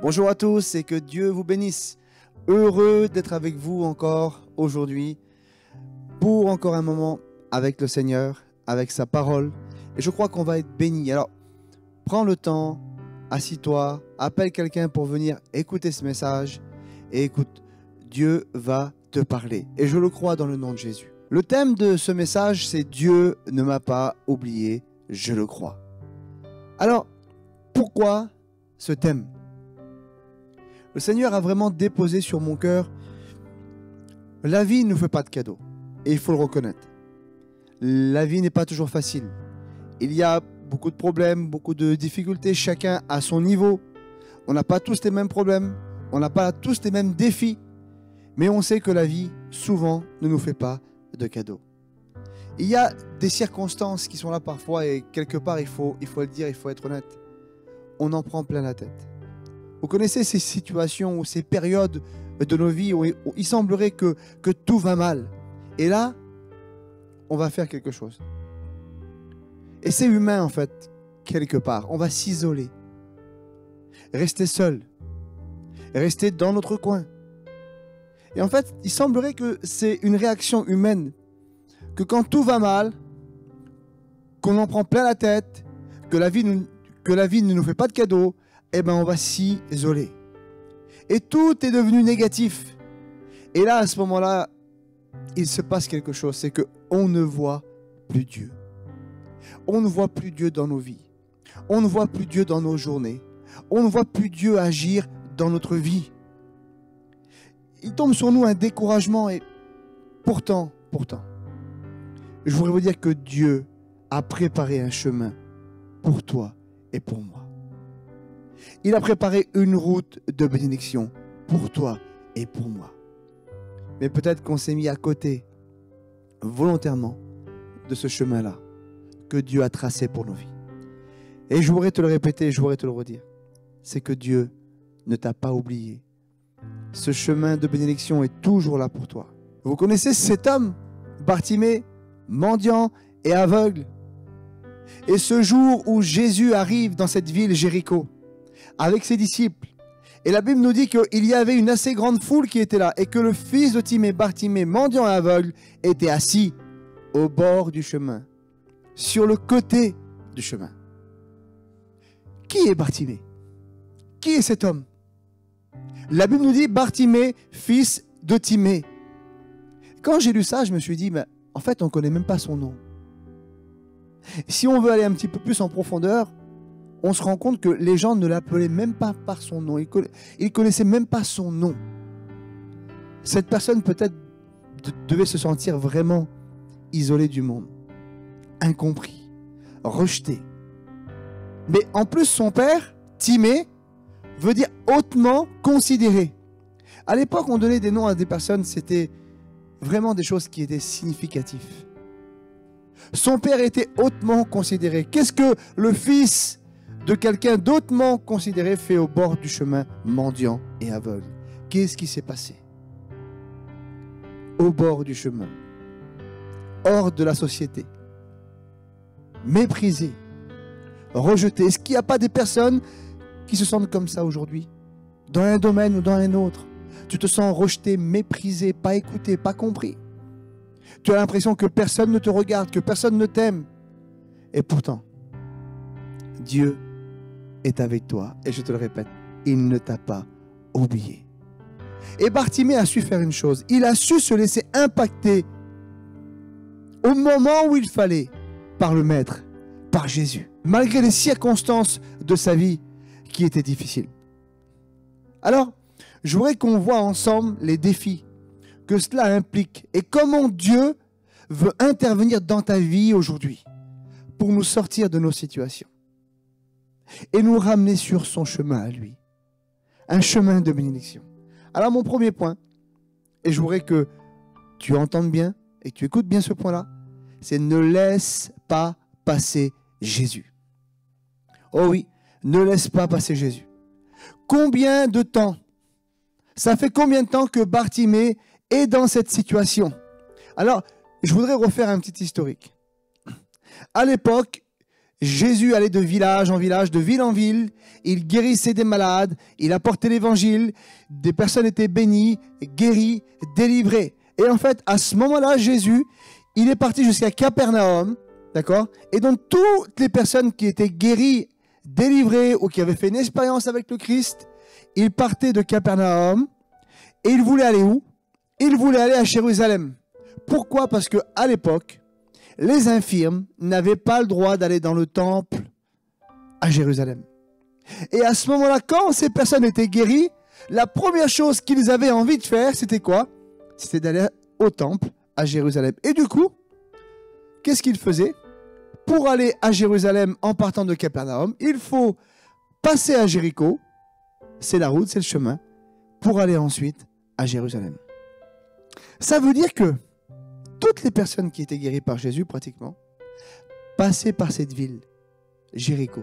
Bonjour à tous et que Dieu vous bénisse. Heureux d'être avec vous encore aujourd'hui pour encore un moment avec le Seigneur, avec sa parole. Et je crois qu'on va être bénis. Alors, prends le temps, assis-toi, appelle quelqu'un pour venir écouter ce message. Et écoute, Dieu va te parler. Et je le crois dans le nom de Jésus. Le thème de ce message, c'est Dieu ne m'a pas oublié, je le crois. Alors, pourquoi ce thème ? Le Seigneur a vraiment déposé sur mon cœur, la vie ne fait pas de cadeaux. Et il faut le reconnaître. La vie n'est pas toujours facile. Il y a beaucoup de problèmes, beaucoup de difficultés, chacun à son niveau. On n'a pas tous les mêmes problèmes, on n'a pas tous les mêmes défis. Mais on sait que la vie, souvent, ne nous fait pas de cadeaux. Il y a des circonstances qui sont là parfois et quelque part, il faut le dire, il faut être honnête. On en prend plein la tête. Vous connaissez ces situations ou ces périodes de nos vies où il semblerait que tout va mal. Et là, on va faire quelque chose. Et c'est humain en fait, quelque part. On va s'isoler. Rester seul. Rester dans notre coin. Et en fait, il semblerait que c'est une réaction humaine. Que quand tout va mal, qu'on en prend plein la tête, que la vie ne nous fait pas de cadeaux, eh ben on va s'isoler. Et tout est devenu négatif. Et là, à ce moment-là, il se passe quelque chose. C'est qu'on ne voit plus Dieu. On ne voit plus Dieu dans nos vies. On ne voit plus Dieu dans nos journées. On ne voit plus Dieu agir dans notre vie. Il tombe sur nous un découragement et pourtant, je voudrais vous dire que Dieu a préparé un chemin pour toi et pour moi. Il a préparé une route de bénédiction pour toi et pour moi. Mais peut-être qu'on s'est mis à côté, volontairement, de ce chemin-là que Dieu a tracé pour nos vies. Et je voudrais te le répéter, je voudrais te le redire. C'est que Dieu ne t'a pas oublié. Ce chemin de bénédiction est toujours là pour toi. Vous connaissez cet homme, Bartimée, mendiant et aveugle. Et ce jour où Jésus arrive dans cette ville Jéricho, avec ses disciples, et la Bible nous dit qu'il y avait une assez grande foule qui était là, et que le fils de Timée, Bartimée, mendiant et aveugle, était assis au bord du chemin, sur le côté du chemin. Qui est Bartimée? Qui est cet homme? La Bible nous dit Bartimée, fils de Timée. Quand j'ai lu ça, je me suis dit, en fait, on ne connaît même pas son nom. Si on veut aller un petit peu plus en profondeur, on se rend compte que les gens ne l'appelaient même pas par son nom. Ils ne connaissaient même pas son nom. Cette personne peut-être devait se sentir vraiment isolée du monde, incompris, rejeté. Mais en plus, son père, Timée, veut dire hautement considéré. À l'époque, on donnait des noms à des personnes, c'était vraiment des choses qui étaient significatives. Son père était hautement considéré. Qu'est-ce que le fils de quelqu'un d'autrement considéré fait au bord du chemin, mendiant et aveugle? Qu'est-ce qui s'est passé? Au bord du chemin, hors de la société, méprisé, rejeté. Est-ce qu'il n'y a pas des personnes qui se sentent comme ça aujourd'hui, dans un domaine ou dans un autre? Tu te sens rejeté, méprisé, pas écouté, pas compris. Tu as l'impression que personne ne te regarde, que personne ne t'aime. Et pourtant, Dieu est avec toi. Et je te le répète, il ne t'a pas oublié. Et Bartimée a su faire une chose. Il a su se laisser impacter au moment où il fallait par le Maître, par Jésus. Malgré les circonstances de sa vie qui étaient difficiles. Alors, je voudrais qu'on voit ensemble les défis que cela implique et comment Dieu veut intervenir dans ta vie aujourd'hui pour nous sortir de nos situations et nous ramener sur son chemin à lui. Un chemin de bénédiction. Alors mon premier point, et je voudrais que tu entendes bien et que tu écoutes bien ce point-là, c'est ne laisse pas passer Jésus. Oh oui, ne laisse pas passer Jésus. Combien de temps? Ça fait combien de temps que Bartimée est dans cette situation? Alors, je voudrais refaire un petit historique. À l'époque, Jésus allait de village en village, de ville en ville. Il guérissait des malades, il apportait l'évangile. Des personnes étaient bénies, guéries, délivrées. Et en fait, à ce moment-là, Jésus, il est parti jusqu'à Capernaum, d'accord? Et donc, toutes les personnes qui étaient guéries, délivrées ou qui avaient fait une expérience avec le Christ, ils partaient de Capernaum et ils voulaient aller où? Ils voulaient aller à Jérusalem. Pourquoi? Parce qu'à l'époque, les infirmes n'avaient pas le droit d'aller dans le temple à Jérusalem. Et à ce moment-là, quand ces personnes étaient guéries, la première chose qu'ils avaient envie de faire, c'était quoi? C'était d'aller au temple à Jérusalem. Et du coup, qu'est-ce qu'ils faisaient? Pour aller à Jérusalem en partant de Capernaum, il faut passer à Jéricho, c'est la route, c'est le chemin, pour aller ensuite à Jérusalem. Ça veut dire que toutes les personnes qui étaient guéries par Jésus, pratiquement, passaient par cette ville, Jéricho.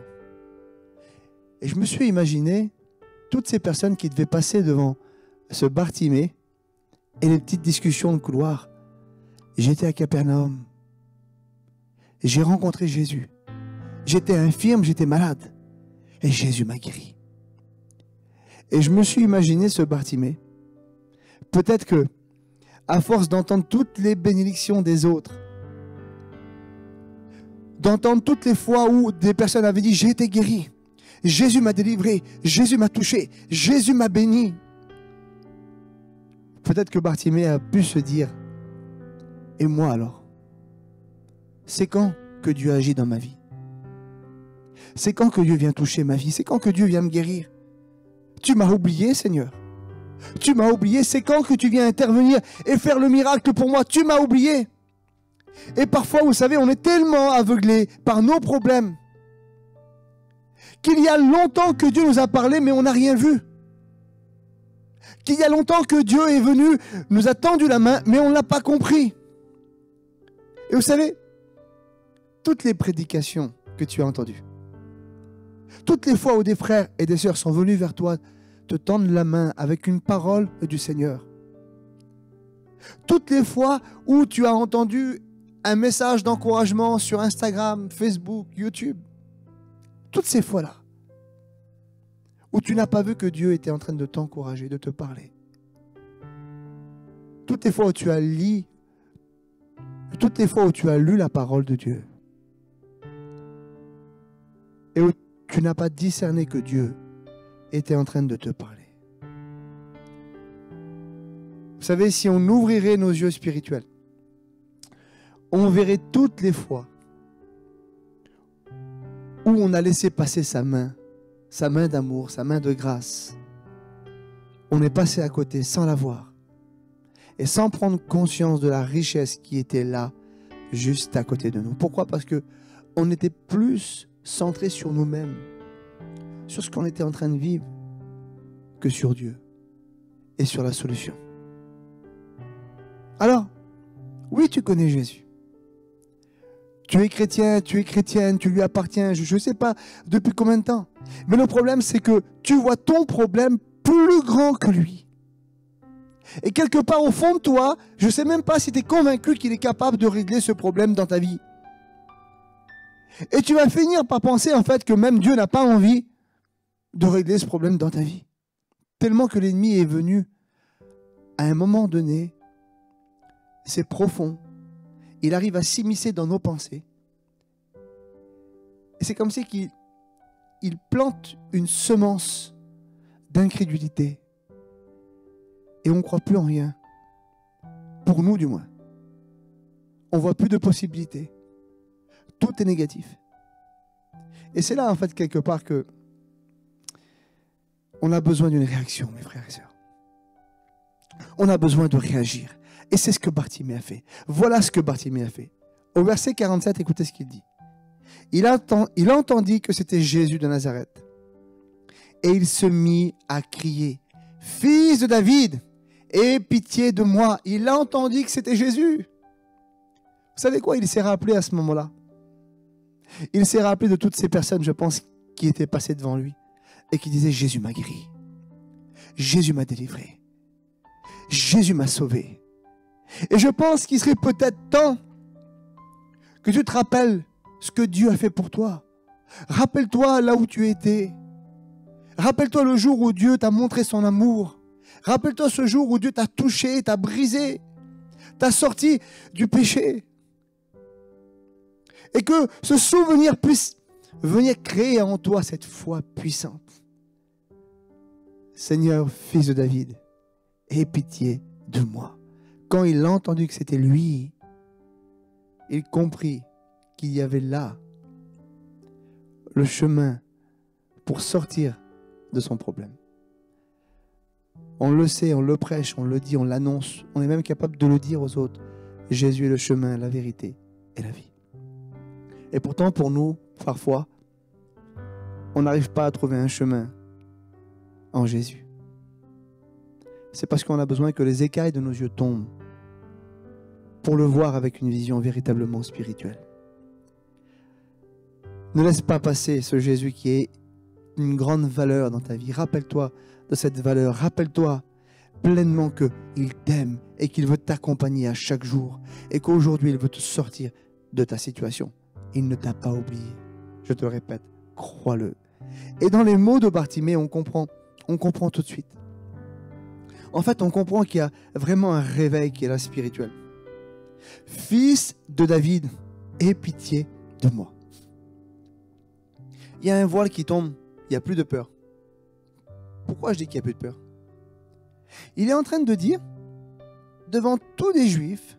Et je me suis imaginé toutes ces personnes qui devaient passer devant ce Bartimée et les petites discussions de couloir. J'étais à Capernaum. J'ai rencontré Jésus. J'étais infirme, j'étais malade. Et Jésus m'a guéri. Et je me suis imaginé ce Bartimée. Peut-être que, à force d'entendre toutes les bénédictions des autres, d'entendre toutes les fois où des personnes avaient dit « J'ai été guéri, Jésus m'a délivré, Jésus m'a touché, Jésus m'a béni », peut-être que Bartimée a pu se dire « Et moi alors? C'est quand que Dieu agit dans ma vie? C'est quand que Dieu vient toucher ma vie? C'est quand que Dieu vient me guérir? Tu m'as oublié, Seigneur. Tu m'as oublié. C'est quand que tu viens intervenir et faire le miracle pour moi? Tu m'as oublié. » Et parfois, vous savez, on est tellement aveuglés par nos problèmes qu'il y a longtemps que Dieu nous a parlé, mais on n'a rien vu. Qu'il y a longtemps que Dieu est venu, nous a tendu la main, mais on ne l'a pas compris. Et vous savez, toutes les prédications que tu as entendues, toutes les fois où des frères et des sœurs sont venus vers toi te tendre la main avec une parole du Seigneur, toutes les fois où tu as entendu un message d'encouragement sur Instagram, Facebook, YouTube, toutes ces fois-là où tu n'as pas vu que Dieu était en train de t'encourager, de te parler, toutes les fois où tu as lu la parole de Dieu et où tu n'as pas discerné que Dieu était en train de te parler. Vous savez, si on ouvrirait nos yeux spirituels, on verrait toutes les fois où on a laissé passer sa main d'amour, sa main de grâce. On est passé à côté sans la voir et sans prendre conscience de la richesse qui était là, juste à côté de nous. Pourquoi? Parce que on était plus centré sur nous-mêmes, sur ce qu'on était en train de vivre, que sur Dieu et sur la solution. Alors, oui, tu connais Jésus. Tu es chrétien, tu es chrétienne, tu lui appartiens, je ne sais pas depuis combien de temps. Mais le problème, c'est que tu vois ton problème plus grand que lui. Et quelque part au fond de toi, je ne sais même pas si tu es convaincu qu'il est capable de régler ce problème dans ta vie. Et tu vas finir par penser en fait que même Dieu n'a pas envie de régler ce problème dans ta vie. Tellement que l'ennemi est venu à un moment donné, c'est profond. Il arrive à s'immiscer dans nos pensées. Et c'est comme si il plante une semence d'incrédulité. Et on ne croit plus en rien. Pour nous, du moins. On ne voit plus de possibilités. Tout est négatif. Et c'est là, en fait, quelque part que on a besoin d'une réaction, mes frères et sœurs. On a besoin de réagir. Et c'est ce que Bartimée a fait. Voilà ce que Bartimée a fait. Au verset 47, écoutez ce qu'il dit. Il entendit que c'était Jésus de Nazareth. Et il se mit à crier, « Fils de David, aie pitié de moi. » Il a entendu que c'était Jésus. Vous savez quoi? Il s'est rappelé à ce moment-là. Il s'est rappelé de toutes ces personnes, je pense, qui étaient passées devant lui et qui disaient, « Jésus m'a guéri. Jésus m'a délivré. Jésus m'a sauvé. » Et je pense qu'il serait peut-être temps que tu te rappelles ce que Dieu a fait pour toi. Rappelle-toi là où tu étais. Rappelle-toi le jour où Dieu t'a montré son amour. Rappelle-toi ce jour où Dieu t'a touché, t'a brisé, t'a sorti du péché. Et que ce souvenir puisse venir créer en toi cette foi puissante. Seigneur, fils de David, aie pitié de moi. Quand il a entendu que c'était lui, il comprit qu'il y avait là le chemin pour sortir de son problème. On le sait, on le prêche, on le dit, on l'annonce. On est même capable de le dire aux autres. Jésus est le chemin, la vérité et la vie. Et pourtant, pour nous, parfois, on n'arrive pas à trouver un chemin en Jésus. C'est parce qu'on a besoin que les écailles de nos yeux tombent pour le voir avec une vision véritablement spirituelle. Ne laisse pas passer ce Jésus qui est une grande valeur dans ta vie. Rappelle-toi de cette valeur. Rappelle-toi pleinement qu'il t'aime et qu'il veut t'accompagner à chaque jour et qu'aujourd'hui, il veut te sortir de ta situation. Il ne t'a pas oublié. Je te le répète, crois-le. Et dans les mots de Bartimée, on comprend tout de suite. En fait, on comprend qu'il y a vraiment un réveil qui est là spirituel. Fils de David, aie pitié de moi. Il y a un voile qui tombe, il n'y a plus de peur. Pourquoi je dis qu'il n'y a plus de peur? Il est en train de dire, devant tous les Juifs,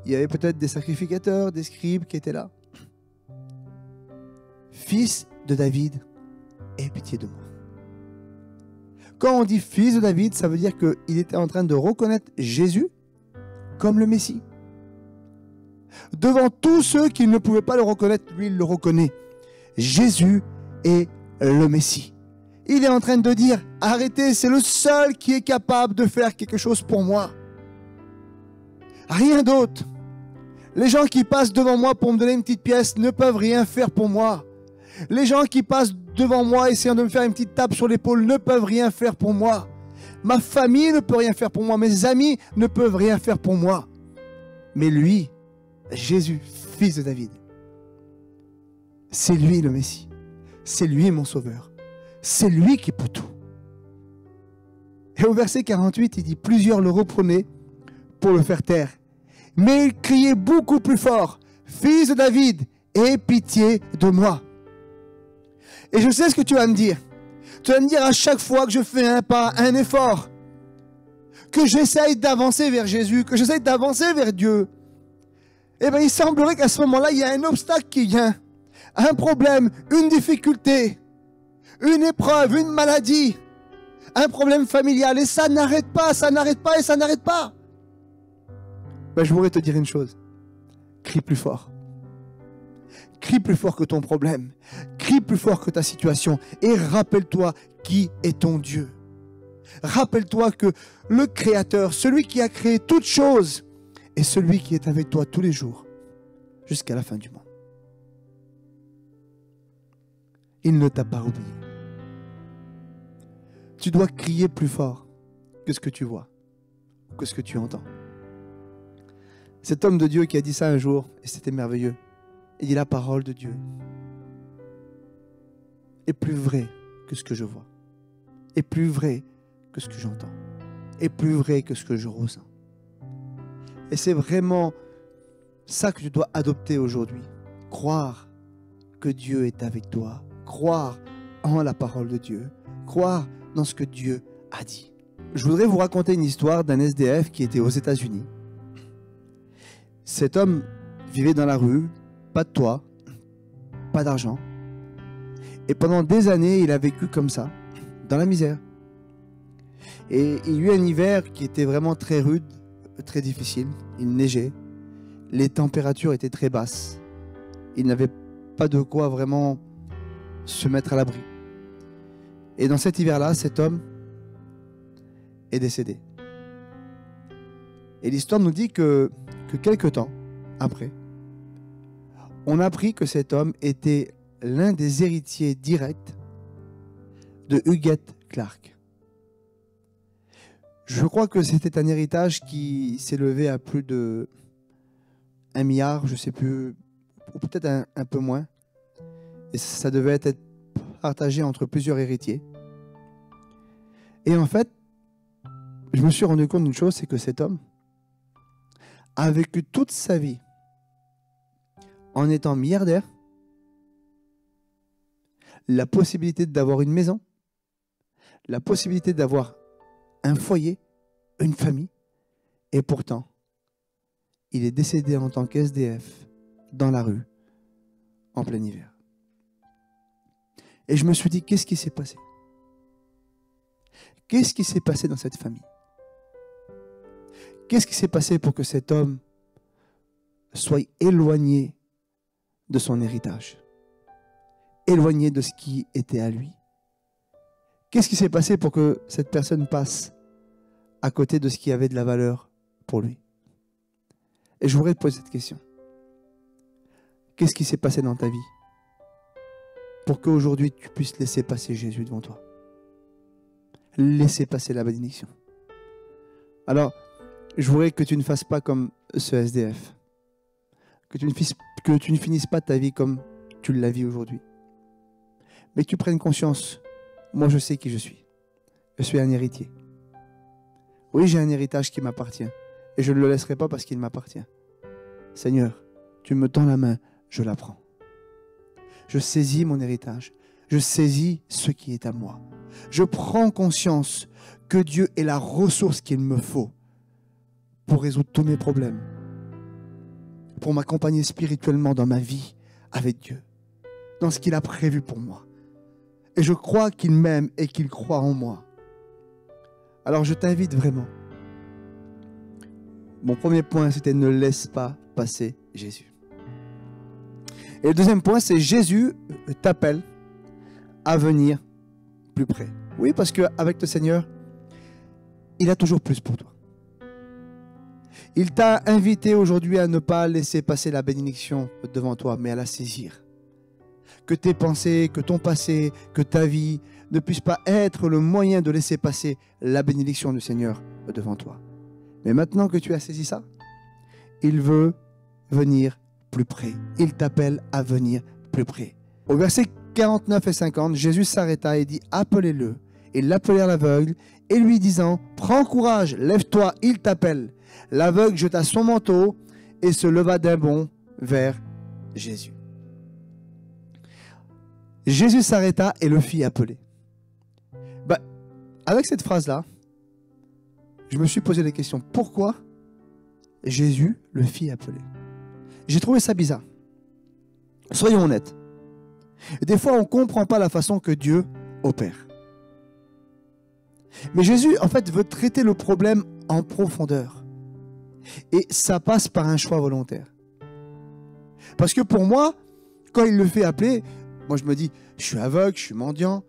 il y avait peut-être des sacrificateurs, des scribes qui étaient là. Fils de David, aie pitié de moi. Quand on dit fils de David, ça veut dire qu'il était en train de reconnaître Jésus comme le Messie. Devant tous ceux qui ne pouvaient pas le reconnaître, lui, il le reconnaît. Jésus est le Messie. Il est en train de dire, arrêtez, c'est le seul qui est capable de faire quelque chose pour moi. Rien d'autre. Les gens qui passent devant moi pour me donner une petite pièce ne peuvent rien faire pour moi. Les gens qui passent devant moi essayant de me faire une petite tape sur l'épaule ne peuvent rien faire pour moi. Ma famille ne peut rien faire pour moi. Mes amis ne peuvent rien faire pour moi. Mais lui, Jésus, fils de David, c'est lui le Messie. C'est lui mon sauveur. C'est lui qui peut tout. Et au verset 48, il dit, plusieurs le reprenaient pour le faire taire. Mais il criait beaucoup plus fort, fils de David, aie pitié de moi. Et je sais ce que tu vas me dire. Tu vas me dire à chaque fois que je fais un pas, un effort, que j'essaye d'avancer vers Jésus, que j'essaye d'avancer vers Dieu, eh bien il semblerait qu'à ce moment-là, il y a un obstacle qui vient, un problème, une difficulté, une épreuve, une maladie, un problème familial, et ça n'arrête pas, ça n'arrête pas et ça n'arrête pas. Ben, je voudrais te dire une chose, crie plus fort. Crie plus fort que ton problème. Crie plus fort que ta situation. Et rappelle-toi qui est ton Dieu. Rappelle-toi que le Créateur, celui qui a créé toutes choses, est celui qui est avec toi tous les jours, jusqu'à la fin du monde. Il ne t'a pas oublié. Tu dois crier plus fort que ce que tu vois, que ce que tu entends. Cet homme de Dieu qui a dit ça un jour, et c'était merveilleux, il dit la parole de Dieu est plus vraie que ce que je vois, est plus vraie que ce que j'entends, est plus vrai que ce que je ressens. Et c'est vraiment ça que tu dois adopter aujourd'hui. Croire que Dieu est avec toi, croire en la parole de Dieu, croire dans ce que Dieu a dit. Je voudrais vous raconter une histoire d'un SDF qui était aux États-Unis. Cet homme vivait dans la rue, pas de toit, pas d'argent. Et pendant des années, il a vécu comme ça, dans la misère. Et il y a eu un hiver qui était vraiment très rude, très difficile. Il neigeait, les températures étaient très basses. Il n'avait pas de quoi vraiment se mettre à l'abri. Et dans cet hiver-là, cet homme est décédé. Et l'histoire nous dit que quelque temps après, on a appris que cet homme était l'un des héritiers directs de Huguette Clark. Je crois que c'était un héritage qui s'élevait à plus de 1 milliard, je ne sais plus, ou peut-être un peu moins. Et ça devait être partagé entre plusieurs héritiers. Et en fait, je me suis rendu compte d'une chose, c'est que cet homme a vécu toute sa vie en étant milliardaire, la possibilité d'avoir une maison, la possibilité d'avoir un foyer, une famille, et pourtant, il est décédé en tant qu'SDF dans la rue en plein hiver. Et je me suis dit, qu'est-ce qui s'est passé? Qu'est-ce qui s'est passé dans cette famille? Qu'est-ce qui s'est passé pour que cet homme soit éloigné de son héritage, éloigné de ce qui était à lui? Qu'est-ce qui s'est passé pour que cette personne passe à côté de ce qui avait de la valeur pour lui? Et je voudrais te poser cette question. Qu'est-ce qui s'est passé dans ta vie pour qu'aujourd'hui tu puisses laisser passer Jésus devant toi? Laisser passer la bénédiction. Alors, je voudrais que tu ne fasses pas comme ce SDF. Que tu ne finisses pas ta vie comme tu la vis aujourd'hui. Mais que tu prennes conscience. Moi, je sais qui je suis. Je suis un héritier. Oui, j'ai un héritage qui m'appartient. Et je ne le laisserai pas parce qu'il m'appartient. Seigneur, tu me tends la main, je la prends. Je saisis mon héritage. Je saisis ce qui est à moi. Je prends conscience que Dieu est la ressource qu'il me faut pour résoudre tous mes problèmes, pour m'accompagner spirituellement dans ma vie avec Dieu, dans ce qu'il a prévu pour moi. Et je crois qu'il m'aime et qu'il croit en moi. Alors je t'invite vraiment. Mon premier point, c'était ne laisse pas passer Jésus. Et le deuxième point, c'est Jésus t'appelle à venir plus près. Oui, parce qu'avec le Seigneur, il a toujours plus pour toi. Il t'a invité aujourd'hui à ne pas laisser passer la bénédiction devant toi, mais à la saisir. Que tes pensées, que ton passé, que ta vie ne puissent pas être le moyen de laisser passer la bénédiction du Seigneur devant toi. Mais maintenant que tu as saisi ça, il veut venir plus près. Il t'appelle à venir plus près. Au verset 49 et 50, Jésus s'arrêta et dit « Appelez-le ». Ils l'appelèrent l'aveugle et lui disant « Prends courage, lève-toi, il t'appelle ». L'aveugle jeta son manteau et se leva d'un bond vers Jésus. Jésus s'arrêta et le fit appeler. Avec cette phrase-là, je me suis posé la question, pourquoi Jésus le fit appeler? J'ai trouvé ça bizarre. Soyons honnêtes. Des fois, on ne comprend pas la façon que Dieu opère. Mais Jésus, en fait, veut traiter le problème en profondeur. Et ça passe par un choix volontaire. Parce que pour moi, quand il le fait appeler, moi je me dis, je suis aveugle, je suis mendiant,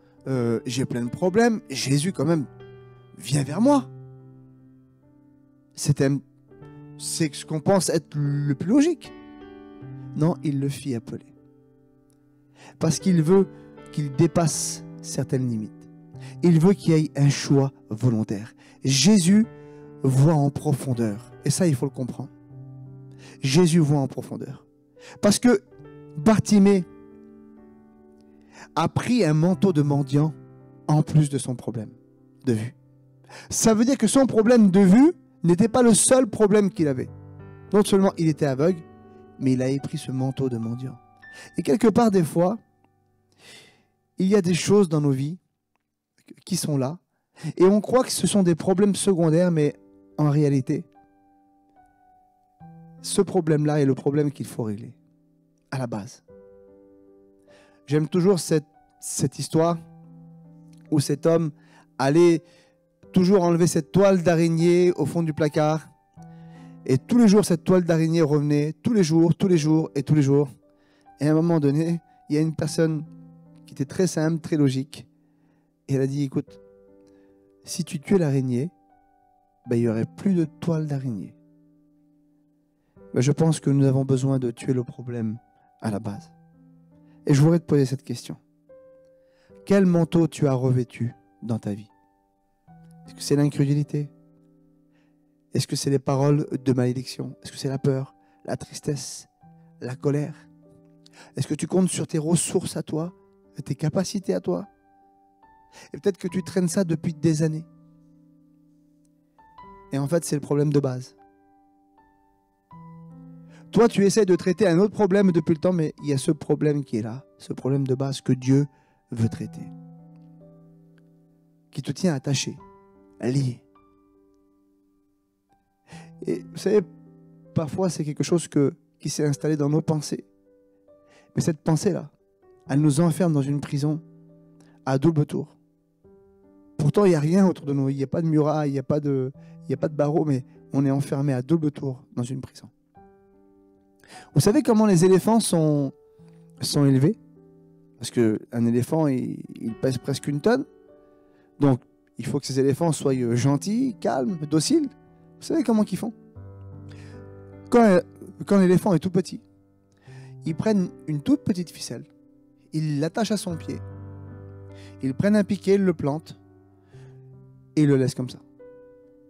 j'ai plein de problèmes. Jésus, quand même, vient vers moi. C'est ce qu'on pense être le plus logique. Non, il le fit appeler. Parce qu'il veut qu'il dépasse certaines limites. Il veut qu'il y ait un choix volontaire. Jésus voit en profondeur. Et ça, il faut le comprendre. Jésus voit en profondeur. Parce que Bartimée a pris un manteau de mendiant en plus de son problème de vue. Ça veut dire que son problème de vue n'était pas le seul problème qu'il avait. Non seulement il était aveugle, mais il avait pris ce manteau de mendiant. Et quelque part, des fois, il y a des choses dans nos vies qui sont là, et on croit que ce sont des problèmes secondaires, mais en réalité, ce problème-là est le problème qu'il faut régler, à la base. J'aime toujours cette histoire où cet homme allait toujours enlever cette toile d'araignée au fond du placard. Et tous les jours, cette toile d'araignée revenait, tous les jours, et tous les jours. Et à un moment donné, il y a une personne qui était très simple, très logique. Et elle a dit, écoute, si tu tuais l'araignée, il n'y aurait plus de toile d'araignée. Je pense que nous avons besoin de tuer le problème à la base. Et je voudrais te poser cette question. Quel manteau tu as revêtu dans ta vie? Est-ce que c'est l'incrédulité? Est-ce que c'est les paroles de malédiction? Est-ce que c'est la peur, la tristesse, la colère? Est-ce que tu comptes sur tes ressources à toi, tes capacités à toi? Et peut-être que tu traînes ça depuis des années. Et en fait, c'est le problème de base. Toi, tu essaies de traiter un autre problème depuis le temps, mais il y a ce problème qui est là, ce problème de base que Dieu veut traiter, qui te tient attaché, lié. Et vous savez, parfois, c'est quelque chose qui s'est installé dans nos pensées. Mais cette pensée-là, elle nous enferme dans une prison à double tour. Pourtant, il n'y a rien autour de nous. Il n'y a pas de muraille, il n'y a pas de barreaux, mais on est enfermé à double tour dans une prison. Vous savez comment les éléphants sont élevés? Parce qu'un éléphant, il pèse presque 1 tonne. Donc, il faut que ces éléphants soient gentils, calmes, dociles. Vous savez comment ils font? Quand l'éléphant est tout petit, ils prennent une toute petite ficelle, ils l'attachent à son pied, ils prennent un piquet, ils le plantent et ils le laissent comme ça.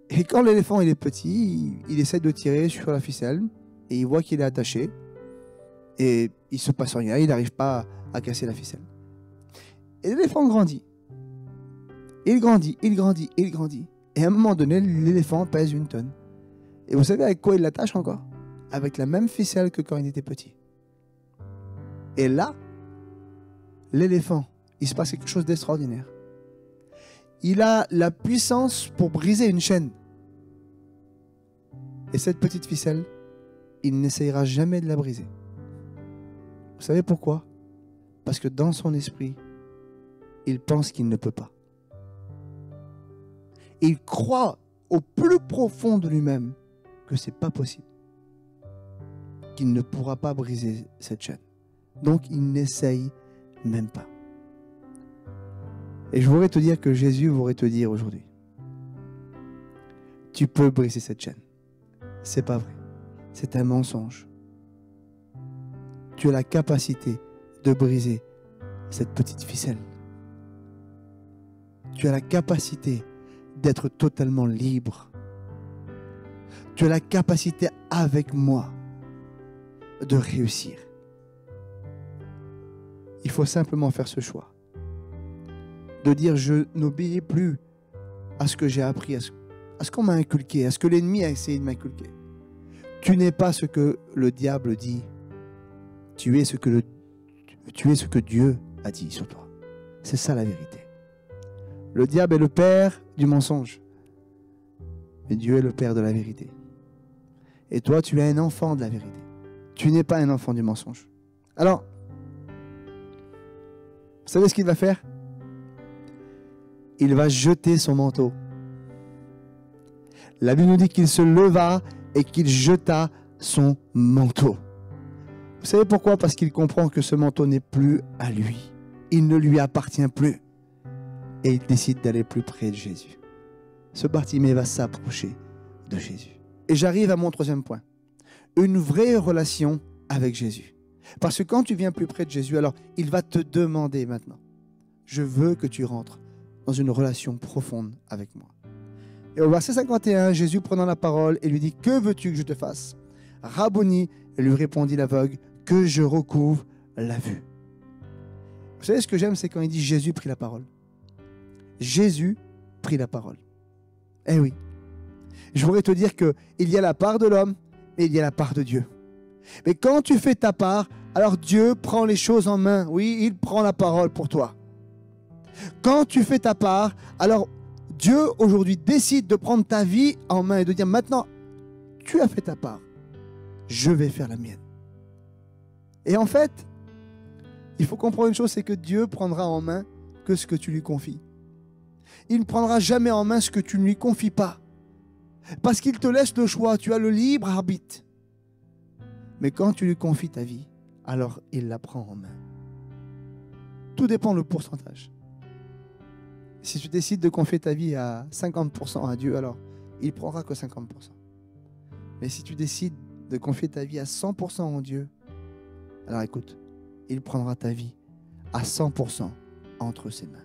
Et quand l'éléphant il est petit, il essaie de tirer sur la ficelle et il voit qu'il est attaché et il se passe rien, il n'arrive pas à casser la ficelle. Et l'éléphant grandit. Il grandit, il grandit, il grandit. Et à un moment donné, l'éléphant pèse 1 tonne. Et vous savez avec quoi il l'attache encore? Avec la même ficelle que quand il était petit. Et là, l'éléphant, il se passe quelque chose d'extraordinaire. Il a la puissance pour briser une chaîne. Et cette petite ficelle, il n'essayera jamais de la briser. Vous savez pourquoi? Parce que dans son esprit, il pense qu'il ne peut pas. Il croit au plus profond de lui-même que ce n'est pas possible. Qu'il ne pourra pas briser cette chaîne. Donc il n'essaye même pas. Et je voudrais te dire que Jésus voudrait te dire aujourd'hui, tu peux briser cette chaîne. C'est pas vrai. C'est un mensonge. Tu as la capacité de briser cette petite ficelle. Tu as la capacité d'être totalement libre. Tu as la capacité avec moi de réussir. Il faut simplement faire ce choix. De dire je n'obéis plus à ce que j'ai appris, à ce qu'on m'a inculqué, à ce que l'ennemi a essayé de m'inculquer. Tu n'es pas ce que le diable dit. Tu es ce que Dieu a dit sur toi. C'est ça la vérité. Le diable est le père du mensonge. Mais Dieu est le père de la vérité. Et toi, tu es un enfant de la vérité. Tu n'es pas un enfant du mensonge. Alors, vous savez ce qu'il va faire? Il va jeter son manteau. La Bible nous dit qu'il se leva et qu'il jeta son manteau. Vous savez pourquoi? Parce qu'il comprend que ce manteau n'est plus à lui. Il ne lui appartient plus. Et il décide d'aller plus près de Jésus. Ce Bartimée va s'approcher de Jésus. Et j'arrive à mon 3e point. Une vraie relation avec Jésus. Parce que quand tu viens plus près de Jésus, alors il va te demander maintenant, je veux que tu rentres dans une relation profonde avec moi. Et au verset 51, Jésus prenant la parole et lui dit, que veux-tu que je te fasse? Rabboni, lui répondit l'aveugle, que je recouvre la vue. Vous savez ce que j'aime, c'est quand il dit Jésus prit la parole. Jésus prit la parole. Eh oui. Je voudrais te dire qu'il y a la part de l'homme et il y a la part de Dieu. Mais quand tu fais ta part, alors Dieu prend les choses en main. Oui, il prend la parole pour toi. Quand tu fais ta part, alors Dieu aujourd'hui décide de prendre ta vie en main et de dire maintenant, tu as fait ta part, je vais faire la mienne. Et en fait, il faut comprendre une chose, c'est que Dieu prendra en main que ce que tu lui confies. Il ne prendra jamais en main ce que tu ne lui confies pas. Parce qu'il te laisse le choix, tu as le libre arbitre. Mais quand tu lui confies ta vie, alors il la prend en main. Tout dépend du pourcentage. Si tu décides de confier ta vie à 50% à Dieu, alors il ne prendra que 50%. Mais si tu décides de confier ta vie à 100% en Dieu, alors écoute, il prendra ta vie à 100% entre ses mains.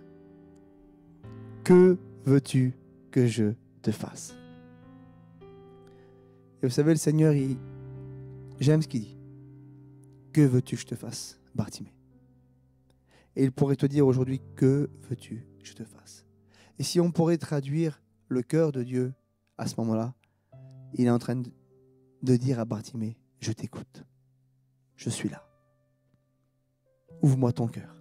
Que veux-tu que je te fasse? Et vous savez, le Seigneur, j'aime ce qu'il dit. que veux-tu que je te fasse, Bartimée? Et il pourrait te dire aujourd'hui, que veux-tu que je te fasse? Et si on pourrait traduire le cœur de Dieu à ce moment-là, il est en train de dire à Bartimée, je t'écoute, je suis là. Ouvre-moi ton cœur.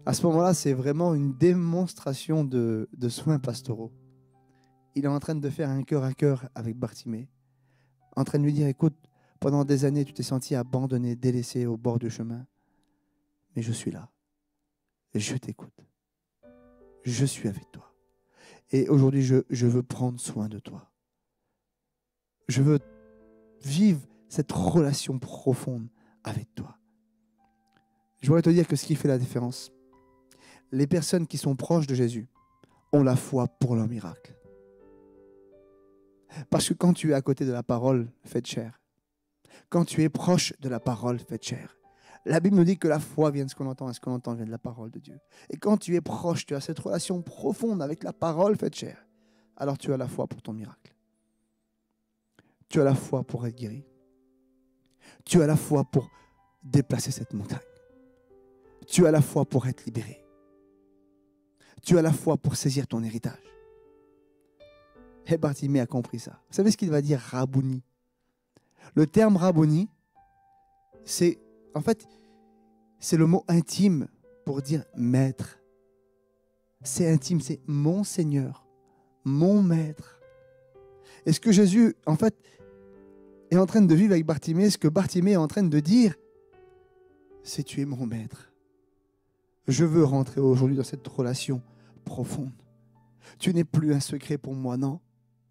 À ce moment-là, c'est vraiment une démonstration de soins pastoraux. Il est en train de faire un cœur à cœur avec Bartimée, en train de lui dire, écoute, pendant des années, tu t'es senti abandonné, délaissé au bord du chemin, mais je suis là, je t'écoute, je suis avec toi. Et aujourd'hui, je veux prendre soin de toi. Je veux vivre cette relation profonde avec toi. Je voudrais te dire que ce qui fait la différence, les personnes qui sont proches de Jésus ont la foi pour leur miracle. Parce que quand tu es à côté de la parole faite chair, quand tu es proche de la parole faite chair, la Bible nous dit que la foi vient de ce qu'on entend et ce qu'on entend vient de la parole de Dieu. Et quand tu es proche, tu as cette relation profonde avec la parole faite chair, alors tu as la foi pour ton miracle. Tu as la foi pour être guéri. Tu as la foi pour déplacer cette montagne. Tu as la foi pour être libéré. Tu as la foi pour saisir ton héritage. Et Bartimée a compris ça. Vous savez ce qu'il va dire, Rabouni? Le terme Rabouni, c'est le mot intime pour dire maître. C'est intime, c'est mon Seigneur, mon maître. Et ce que Jésus, est en train de vivre avec Bartimée, ce que Bartimée est en train de dire, c'est tu es mon maître. Je veux rentrer aujourd'hui dans cette relation profonde. Tu n'es plus un secret pour moi, non.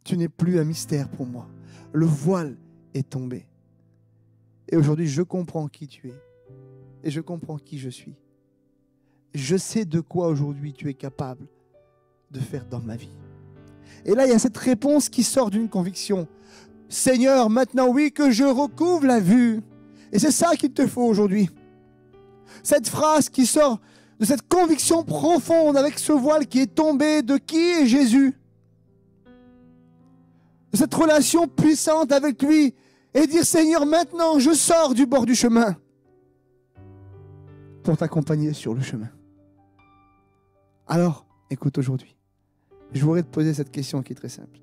Tu n'es plus un mystère pour moi. Le voile est tombé. Et aujourd'hui, je comprends qui tu es. Et je comprends qui je suis. Je sais de quoi aujourd'hui tu es capable de faire dans ma vie. Et là, il y a cette réponse qui sort d'une conviction. Seigneur, maintenant, oui, que je recouvre la vue. Et c'est ça qu'il te faut aujourd'hui. Cette phrase qui sort de cette conviction profonde avec ce voile qui est tombé de qui est Jésus. De cette relation puissante avec lui. Et dire, Seigneur, maintenant, je sors du bord du chemin pour t'accompagner sur le chemin. Alors, écoute aujourd'hui. Je voudrais te poser cette question qui est très simple.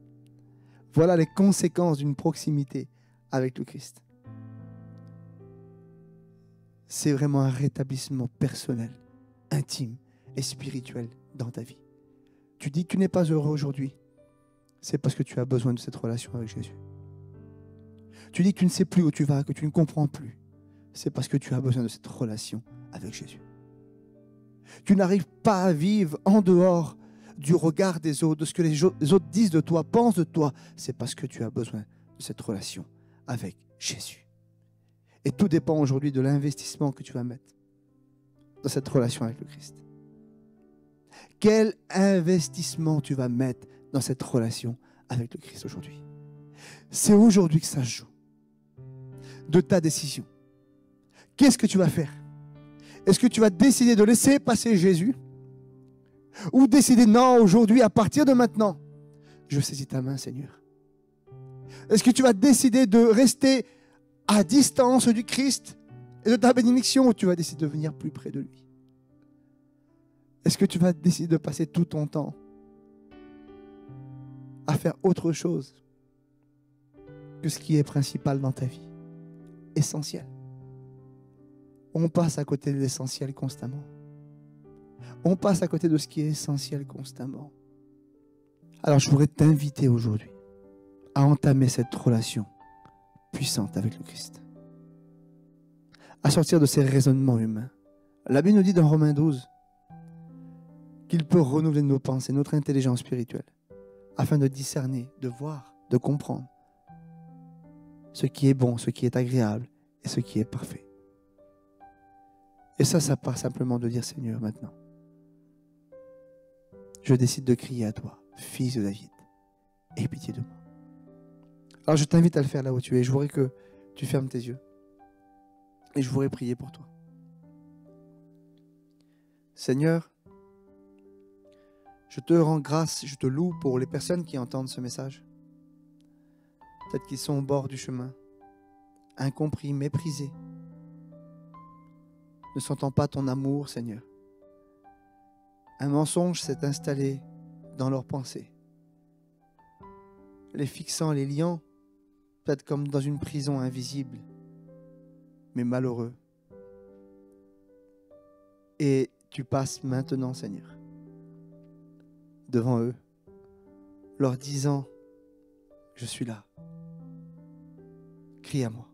Voilà les conséquences d'une proximité avec le Christ. C'est vraiment un rétablissement personnel, intime et spirituel dans ta vie. Tu dis que tu n'es pas heureux aujourd'hui, c'est parce que tu as besoin de cette relation avec Jésus. Tu dis que tu ne sais plus où tu vas, que tu ne comprends plus, c'est parce que tu as besoin de cette relation avec Jésus. Tu n'arrives pas à vivre en dehors du regard des autres, de ce que les autres disent de toi, pensent de toi, c'est parce que tu as besoin de cette relation avec Jésus. Et tout dépend aujourd'hui de l'investissement que tu vas mettre dans cette relation avec le Christ. Quel investissement tu vas mettre dans cette relation avec le Christ aujourd'hui? C'est aujourd'hui que ça se joue. De ta décision. Qu'est-ce que tu vas faire? Est-ce que tu vas décider de laisser passer Jésus? Ou décider, non, aujourd'hui, à partir de maintenant, je saisis ta main, Seigneur. Est-ce que tu vas décider de rester à distance du Christ et de ta bénédiction, ou tu vas décider de venir plus près de lui? Est-ce que tu vas décider de passer tout ton temps à faire autre chose que ce qui est principal dans ta vie? Essentiel. On passe à côté de l'essentiel constamment. On passe à côté de ce qui est essentiel constamment. Alors je voudrais t'inviter aujourd'hui à entamer cette relation puissante avec le Christ. À sortir de ces raisonnements humains. La Bible nous dit dans Romains 12 qu'il peut renouveler nos pensées, notre intelligence spirituelle, afin de discerner, de voir, de comprendre ce qui est bon, ce qui est agréable et ce qui est parfait. Et ça part simplement de dire, Seigneur, maintenant, je décide de crier à toi, fils de David, aie pitié de moi. Alors je t'invite à le faire là où tu es. Je voudrais que tu fermes tes yeux et je voudrais prier pour toi. Seigneur, je te rends grâce, je te loue pour les personnes qui entendent ce message. Peut-être qu'ils sont au bord du chemin, incompris, méprisés, ne sentant pas ton amour, Seigneur. Un mensonge s'est installé dans leurs pensées, les fixant, les liant, peut-être comme dans une prison invisible, mais malheureux. Et tu passes maintenant, Seigneur, devant eux, leur disant, je suis là, crie à moi.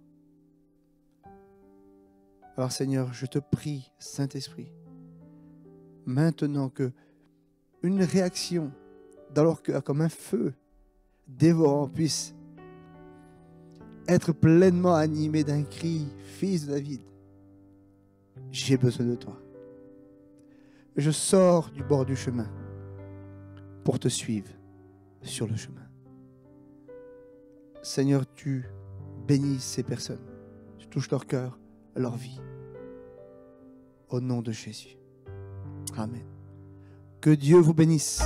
Alors Seigneur, je te prie, Saint-Esprit, maintenant que une réaction dans leur cœur comme un feu dévorant puisse être pleinement animé d'un cri, Fils de David, j'ai besoin de toi. Je sors du bord du chemin pour te suivre sur le chemin. Seigneur, tu bénis ces personnes, tu touches leur cœur, leur vie. Au nom de Jésus. Amen. Que Dieu vous bénisse.